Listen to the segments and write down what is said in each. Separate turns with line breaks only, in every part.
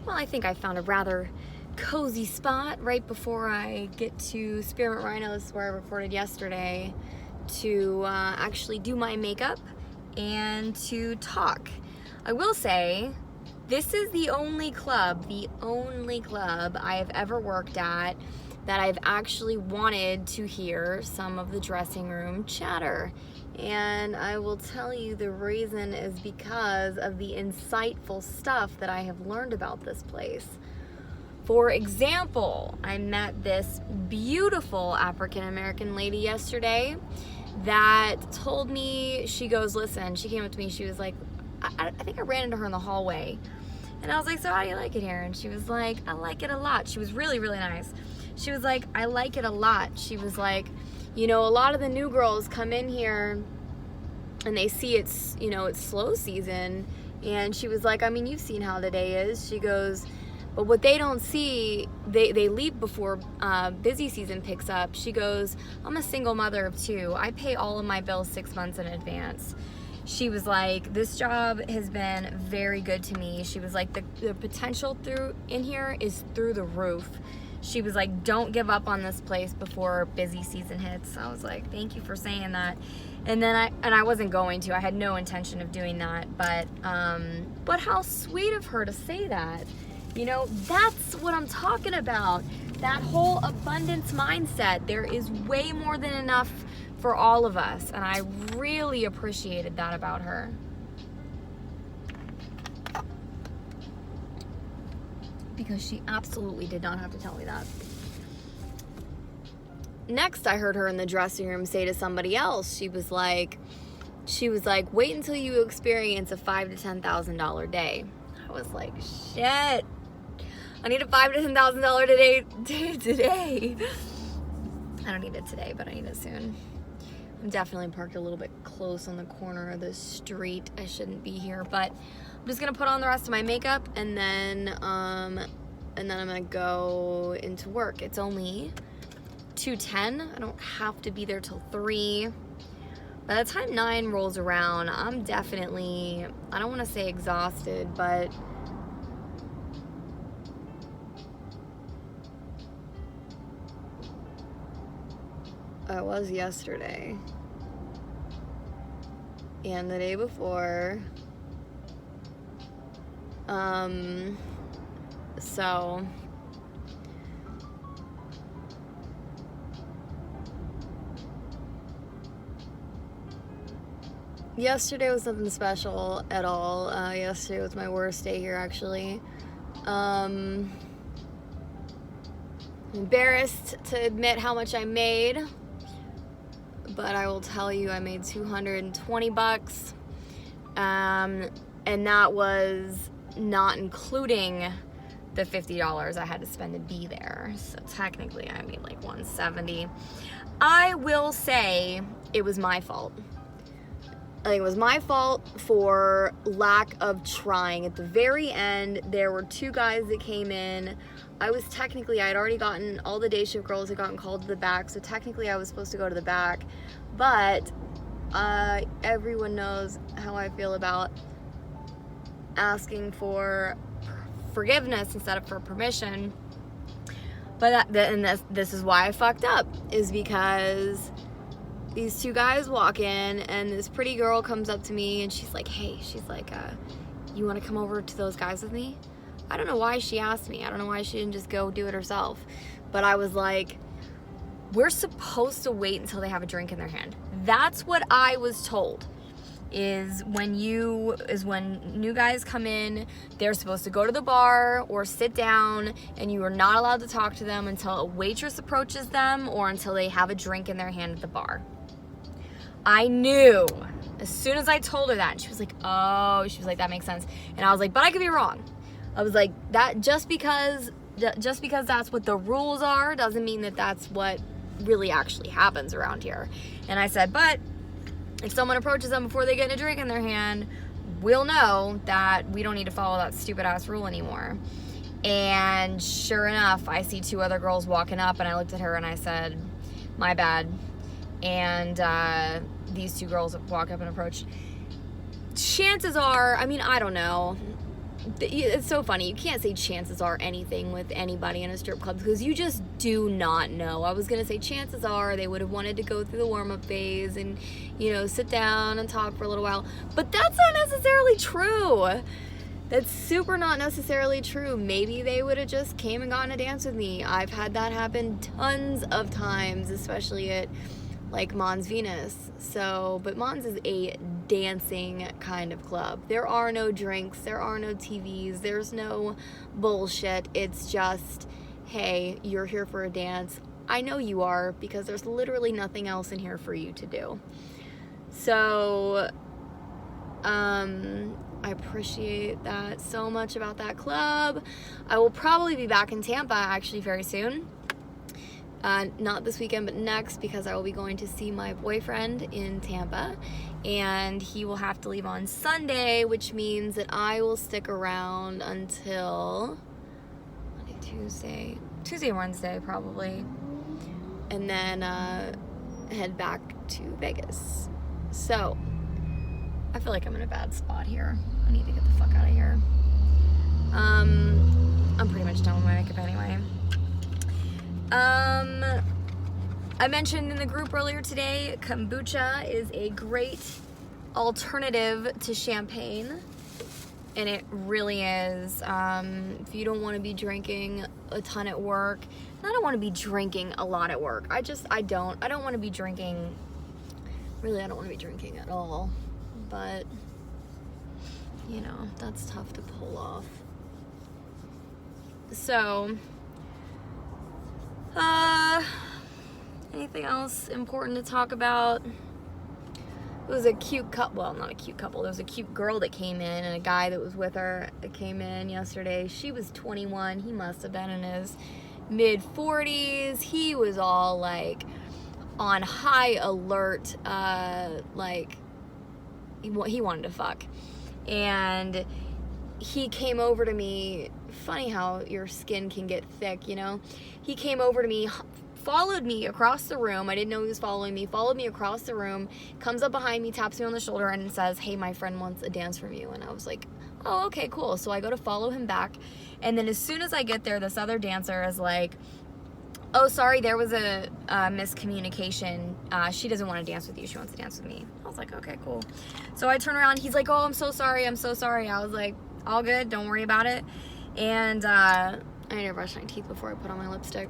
well, I think I found a rather cozy spot right before I get to Spearmint Rhino, where I recorded yesterday, to actually do my makeup and to talk. I will say, this is the only club I have ever worked at that I've actually wanted to hear some of the dressing room chatter. And I will tell you the reason is because of the insightful stuff that I have learned about this place. For example, I met this beautiful African-American lady yesterday that told me, she goes, listen, she came up to me, she was like, I think I ran into her in the hallway. And I was like, so how do you like it here? And she was like, I like it a lot. She was really, really nice. She was like, I like it a lot. She was like, you know, a lot of the new girls come in here and they see it's, you know, it's slow season. And she was like, I mean, you've seen how the day is. She goes, but what they don't see, they leave before busy season picks up. She goes, I'm a single mother of 2. I pay all of my bills 6 months in advance. She was like, this job has been very good to me. She was like, the potential in here is through the roof. She was like, don't give up on this place before busy season hits. I was like, thank you for saying that. And then I wasn't going to. I had no intention of doing that. But how sweet of her to say that. You know, that's what I'm talking about. That whole abundance mindset. There is way more than enough for all of us. And I really appreciated that about her. Because she absolutely did not have to tell me that. Next, I heard her in the dressing room say to somebody else, she was like, wait until you experience a $5,000 to $10,000 day. I was like, shit, I need a $5,000 to $10,000 today. I don't need it today, but I need it soon. I'm definitely parked a little bit close on the corner of the street. I shouldn't be here, but I'm just gonna put on the rest of my makeup and then I'm gonna go into work. It's only 2:10. I don't have to be there till 3. By the time 9 rolls around, I'm definitely, I don't want to say exhausted, but I was yesterday and the day before. So yesterday was nothing special at all. Yesterday was my worst day here, actually. I'm embarrassed to admit how much I made, but I will tell you I made $220. And that was not including the $50 I had to spend to be there. So technically I made like $170. I will say it was my fault. I think it was my fault for lack of trying. At the very end, there were 2 guys that came in. I had already gotten, all the day shift girls had gotten called to the back, so technically I was supposed to go to the back. But everyone knows how I feel about asking for forgiveness instead of for permission. But this is why I fucked up, is because these 2 guys walk in and this pretty girl comes up to me and she's like, hey, you want to come over to those guys with me? I don't know why she asked me. I don't know why she didn't just go do it herself. But I was like, we're supposed to wait until they have a drink in their hand. That's what I was told. Is when new guys come in, they're supposed to go to the bar or sit down, and you are not allowed to talk to them until a waitress approaches them or until they have a drink in their hand at the bar. I knew as soon as I told her that, and she was like, oh, that makes sense. And I was like, but I could be wrong. I was like, that just because that's what the rules are doesn't mean that that's what really actually happens around here. And I said, but if someone approaches them before they get a drink in their hand, we'll know that we don't need to follow that stupid ass rule anymore. And sure enough, I see 2 other girls walking up, and I looked at her and I said, my bad. And these 2 girls walk up and approach. Chances are, I mean, I don't know. it's so funny. You can't say chances are anything with anybody in a strip club because you just do not know. I was going to say chances are they would have wanted to go through the warm-up phase and, sit down and talk for a little while. But that's not necessarily true. That's super not necessarily true. Maybe they would have just came and gotten a dance with me. I've had that happen tons of times, especially at like Mons Venus. But Mons is a dancing kind of club. There are no drinks, there are no TVs, there's no bullshit. It's just, hey, you're here for a dance. I know you are because there's literally nothing else in here for you to do. So, I appreciate that so much about that club. I will probably be back in Tampa actually very soon. Not this weekend, but next, because I will be going to see my boyfriend in Tampa, and he will have to leave on Sunday, which means that I will stick around until Monday, Tuesday or Wednesday probably, and then head back to Vegas. So I feel like I'm in a bad spot here. I need to get the fuck out of here. I'm pretty much done with my makeup anyway. I mentioned in the group earlier today, kombucha is a great alternative to champagne, and it really is. If you don't want to be drinking a ton at work, and I don't want to be drinking a lot at work. I don't want to be drinking, really I don't want to be drinking at all, but that's tough to pull off. So, anything else important to talk about? It was a cute couple, well, not a cute couple, there was a cute girl that came in and a guy that was with her that came in yesterday. She was 21, he must have been in his mid-40s. He was all like on high alert, like he wanted to fuck. And he came over to me, funny how your skin can get thick, He came over to me, followed me across the room. I didn't know he was following me. Followed me across the room, comes up behind me, taps me on the shoulder, and says, "Hey, my friend wants a dance from you." And I was like, oh, okay, cool. So I go to follow him back. And then as soon as I get there, this other dancer is like, "Oh, sorry, there was a miscommunication. She doesn't want to dance with you. She wants to dance with me." I was like, okay, cool. So I turn around. He's like, "Oh, I'm so sorry. I'm so sorry." I was like, all good. Don't worry about it. And I need to brush my teeth before I put on my lipstick.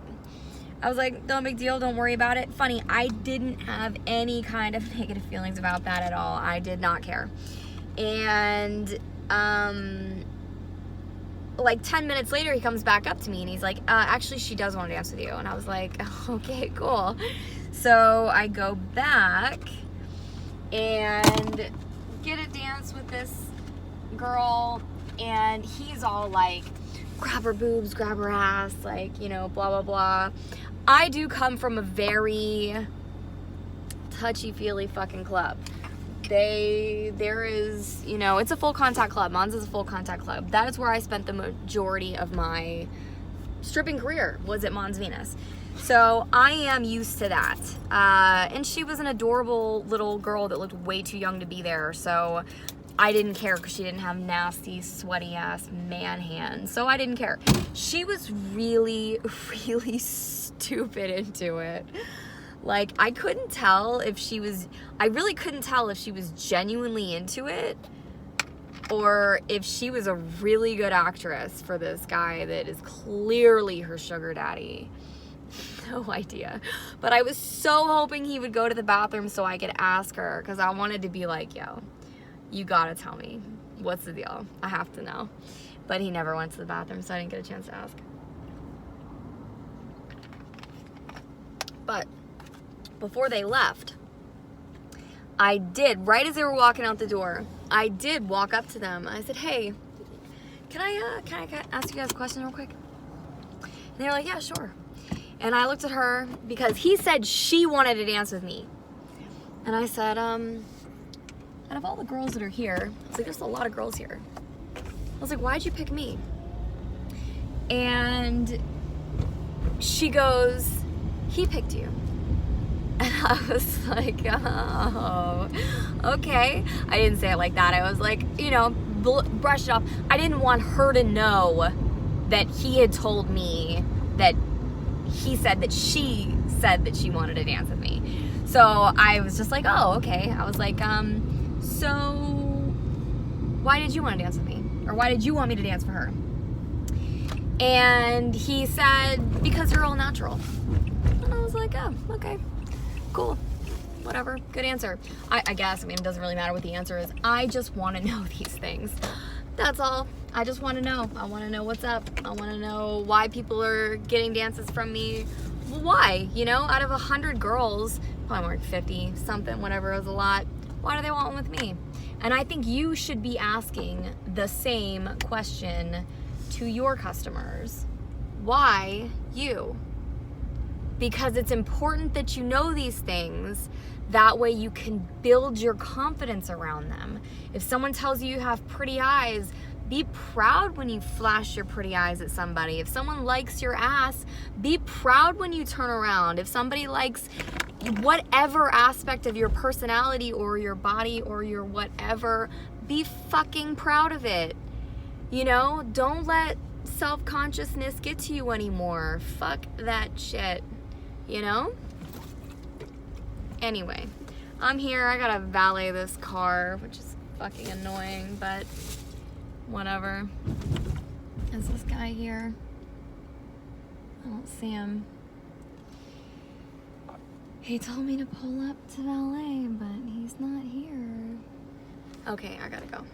I was like, no big deal, don't worry about it. Funny, I didn't have any kind of negative feelings about that at all. I did not care. And like 10 minutes later, he comes back up to me and he's like, actually, she does want to dance with you. And I was like, okay, cool. So I go back and get a dance with this girl, and he's all like, grab her boobs, grab her ass, like, blah, blah, blah. I do come from a very touchy-feely fucking club. There is, it's a full contact club. Mons is a full contact club. That is where I spent the majority of my stripping career, was at Mons Venus. So I am used to that. And she was an adorable little girl that looked way too young to be there. So I didn't care because she didn't have nasty, sweaty ass man hands. So I didn't care. She was really, really stupid into it. Like, I really couldn't tell if she was genuinely into it or if she was a really good actress for this guy that is clearly her sugar daddy. No idea. But I was so hoping he would go to the bathroom so I could ask her, because I wanted to be like, yo, you gotta tell me. What's the deal? I have to know. But he never went to the bathroom, so I didn't get a chance to ask. But before they left, I did, right as they were walking out the door, I did walk up to them. I said, "Hey, can I ask you guys a question real quick?" And they were like, "Yeah, sure." And I looked at her because he said she wanted to dance with me. And I said, out of all the girls that are here, I was like, there's a lot of girls here. I was like, why'd you pick me? And she goes, "He picked you." And I was like, oh, okay. I didn't say it like that. I was like, brushed it off. I didn't want her to know that he had told me that he said that she wanted to dance with me. So I was just like, oh, okay. I was like, so why did you want to dance with me? Or why did you want me to dance for her? And he said, because you're all natural. And I was like, oh, okay, cool. Whatever, good answer. I guess, I mean, it doesn't really matter what the answer is. I just want to know these things. That's all. I just want to know. I want to know what's up. I want to know why people are getting dances from me. Well, why? You know, out of 100 girls, probably more like 50, something, whatever, is a lot. Why do they want one with me? And I think you should be asking the same question to your customers. Why you? Because it's important that you know these things. That way you can build your confidence around them. If someone tells you you have pretty eyes, be proud when you flash your pretty eyes at somebody. If someone likes your ass, be proud when you turn around. If somebody likes whatever aspect of your personality or your body or your whatever, be fucking proud of it. You know, don't let self-consciousness get to you anymore. Fuck that shit. You know? Anyway, I'm here. I gotta valet this car, which is fucking annoying, but whatever. Is this guy here? I don't see him. He told me to pull up to valet, but he's not here. Okay, I gotta go.